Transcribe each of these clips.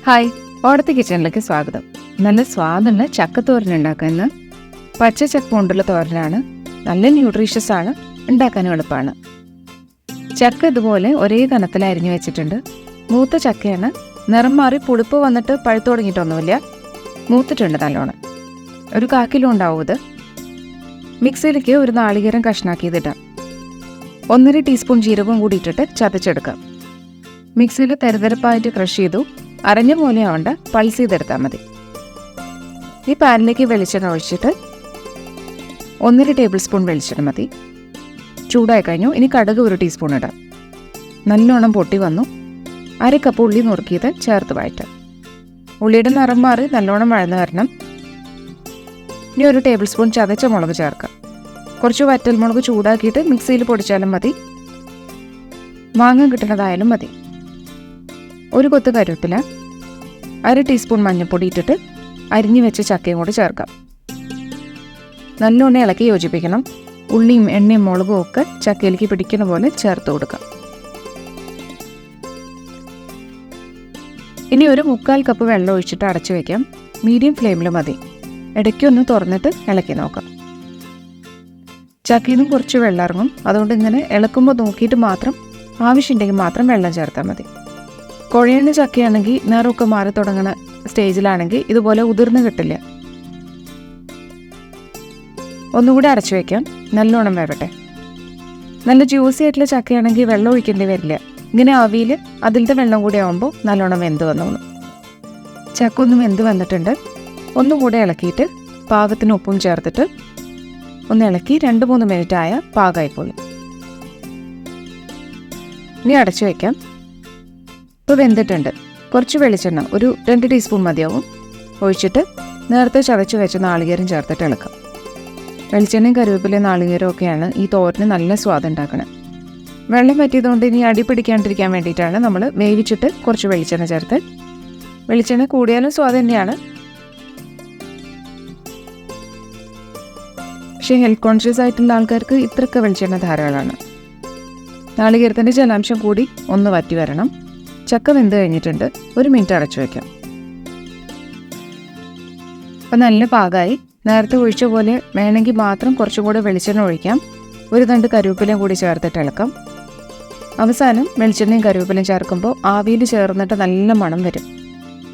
Hi, ഓടത്തെ കിച്ചണിലേക്ക് സ്വാഗതം. നല്ല സ്വാദുള്ള ചക്കത്തോരൻ ഉണ്ടാക്കുന്ന പച്ച ചക്ക കൊണ്ടുള്ള തോരനാണ്. നല്ല ന്യൂട്രീഷ്യസ് ആണ്, ഉണ്ടാക്കാനും എളുപ്പമാണ്. ചക്ക ഇതുപോലെ ഒരേ കനത്തിൽ അരിഞ്ഞു വെച്ചിട്ടുണ്ട്. മൂത്ത ചക്കയാണ്. നിറം മാറി പുളിപ്പ് വന്നിട്ട് പഴുത്തു തുടങ്ങിയിട്ടൊന്നുമില്ല, മൂത്തിട്ടുണ്ട് നല്ലോണം. ഒരു 1/4 കിലോ ഉണ്ടാവും ഇത്. മിക്സിയിലേക്ക് ഒരു നാളികേരം കഷ്ണാക്കിയതിടാം. 1.5 ടീസ്പൂൺ ജീരകവും കൂടി ഇട്ടിട്ട് ചതച്ചെടുക്കാം. മിക്സിയിൽ തെരതെരപ്പായിട്ട് ക്രഷ് ചെയ്തു. അരഞ്ഞ പോലെ ആവണ്ട, പൾസ് ചെയ്തെടുത്താൽ മതി. ഈ പാനിലേക്ക് വെളിച്ചെണ്ണ ഒഴിച്ചിട്ട് 1.5 ടേബിൾ സ്പൂൺ വെളിച്ചെണ്ണ മതി. ചൂടായി കഴിഞ്ഞു. ഇനി കടുക് 1 ടീസ്പൂൺ ഇടാം. നല്ലോണം പൊട്ടി വന്നു. 1/2 കപ്പ് ഉള്ളി നുറുക്കിയത് ചേർത്ത് വഴറ്റാം. ഉള്ളിയുടെ നിറം മാറി നല്ലോണം വഴന്ന് വരണം. ഇനി 1 ടേബിൾ സ്പൂൺ ചതച്ച മുളക് ചേർക്കാം. കുറച്ച് വറ്റൽമുളക് ചൂടാക്കിയിട്ട് മിക്സിയിൽ പൊടിച്ചാലും മതി, മാങ്ങ കിട്ടുന്നതായാലും മതി. 1 കൊത്ത് കരുവേപ്പില, 1/2 ടീസ്പൂൺ മഞ്ഞൾപ്പൊടി ഇട്ടിട്ട് അരിഞ്ഞു വെച്ച ചക്കയും കൂടി ചേർക്കാം. നല്ലോണം ഇളക്കി യോജിപ്പിക്കണം. ഉള്ളിയും എണ്ണയും മുളകും ഒക്കെ ചക്കയിലേക്ക് പിടിക്കുന്ന പോലെ ചേർത്ത് കൊടുക്കാം. ഇനി 1/4 കപ്പ് വെള്ളം ഒഴിച്ചിട്ട് അടച്ചു വയ്ക്കാം. മീഡിയം ഫ്ലെയിമിൽ മതി. ഇടയ്ക്കൊന്ന് തുറന്നിട്ട് ഇളക്കി നോക്കാം. ചക്കയിൽ നിന്നും കുറച്ച് വെള്ളം ഇറങ്ങും. അതുകൊണ്ട് ഇങ്ങനെ ഇളക്കുമ്പോൾ നോക്കിയിട്ട് മാത്രം, ആവശ്യമുണ്ടെങ്കിൽ മാത്രം വെള്ളം ചേർത്താൽ മതി. കുഴയുന്ന ചക്കയാണെങ്കിൽ നിറമൊക്കെ മാറി തുടങ്ങുന്ന സ്റ്റേജിലാണെങ്കിൽ ഇതുപോലെ ഉതിർന്ന് കിട്ടില്ല. ഒന്നുകൂടി അടച്ചു വയ്ക്കാം. നല്ലോണം വേവട്ടെ. നല്ല ജ്യൂസി ആയിട്ടുള്ള ചക്കയാണെങ്കിൽ വെള്ളം ഒഴിക്കേണ്ടി വരില്ല. ഇങ്ങനെ ആവിയിൽ അതിലത്തെ വെള്ളം കൂടി ആകുമ്പോൾ നല്ലോണം വെന്ത് വന്നോളും. ചക്ക ഒന്ന് വെന്ത് വന്നിട്ടുണ്ട്. ഒന്നും കൂടെ ഇളക്കിയിട്ട് പാകത്തിന് ഉപ്പും ചേർത്തിട്ട് ഒന്ന് ഇളക്കി 2-3 മിനിറ്റ് ആയ പാകമായിപ്പോലും. ഇനി അടച്ചു വയ്ക്കാം. ഇപ്പോൾ വെന്തിട്ടുണ്ട്. കുറച്ച് വെളിച്ചെണ്ണ, ഒരു 2 ടീസ്പൂൺ മതിയാവും, ഒഴിച്ചിട്ട് നേരത്തെ ചതച്ച് വെച്ച നാളികേരം ചേർത്തിട്ട് ഇളക്കാം. വെളിച്ചെണ്ണയും കറിവേപ്പിലയും നാളികേരവും ഒക്കെയാണ് ഈ തോരന് നല്ല സ്വാദം ഉണ്ടാക്കുന്നത്. വെള്ളം പറ്റിയതുകൊണ്ട് ഇനി അടി പിടിക്കാണ്ടിരിക്കാൻ വേണ്ടിയിട്ടാണ് നമ്മൾ വേവിച്ചിട്ട് കുറച്ച് വെളിച്ചെണ്ണ ചേർത്ത്. വെളിച്ചെണ്ണ കൂടിയാലും സ്വാദം തന്നെയാണ്. പക്ഷേ ഹെൽത്ത് കോൺഷ്യസ് ആയിട്ടുള്ള ആൾക്കാർക്ക് ഇത്രയൊക്കെ വെളിച്ചെണ്ണ ധാരാളമാണ്. നാളികേരത്തിൻ്റെ ജലാംശം കൂടി ഒന്ന് വറ്റി വരണം. ചക്ക വെന്ത് കഴിഞ്ഞിട്ടുണ്ട്. 1 മിനിറ്റ് അടച്ചു വയ്ക്കാം. അപ്പം നല്ല പാകമായി. നേരത്തെ ഒഴിച്ച പോലെ വേണമെങ്കിൽ മാത്രം കുറച്ചും കൂടെ വെളിച്ചെണ്ണ ഒഴിക്കാം. 1 തണ്ട് കറിവേപ്പിലയും കൂടി ചേർത്തിട്ട് ഇളക്കാം. അവസാനം വെളിച്ചെണ്ണയും കറിവേപ്പിലയും ചേർക്കുമ്പോൾ ആവിയിൽ ചേർന്നിട്ട് നല്ല മണം വരും.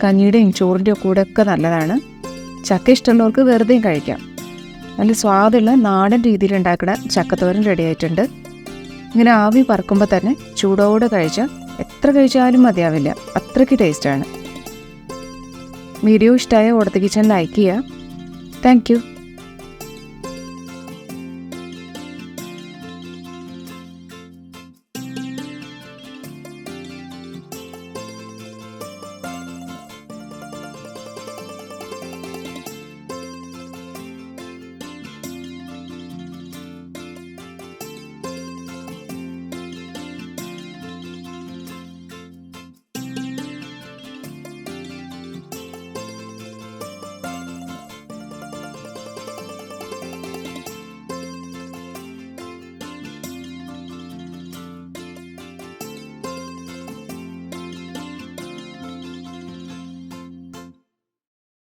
കഞ്ഞിയുടെയും ചോറിൻ്റെയും കൂടെ ഒക്കെ നല്ലതാണ്. ചക്ക ഇഷ്ടമുള്ളവർക്ക് വെറുതെയും കഴിക്കാം. നല്ല സ്വാദുള്ള നാടൻ രീതിയിൽ ഉണ്ടാക്കുന്ന ചക്കത്തോരൻ റെഡി ആയിട്ടുണ്ട്. ഇങ്ങനെ ആവി പറക്കുമ്പോൾ തന്നെ ചൂടോടെ കഴിച്ചാൽ എത്ര കഴിച്ചാലും മതിയാവില്ല, അത്രയ്ക്ക് ടേസ്റ്റാണ്. വീഡിയോ ഇഷ്ടമായ ഓടത്തെ കിച്ചൺ ലൈക്ക് ചെയ്യുക. Thank you.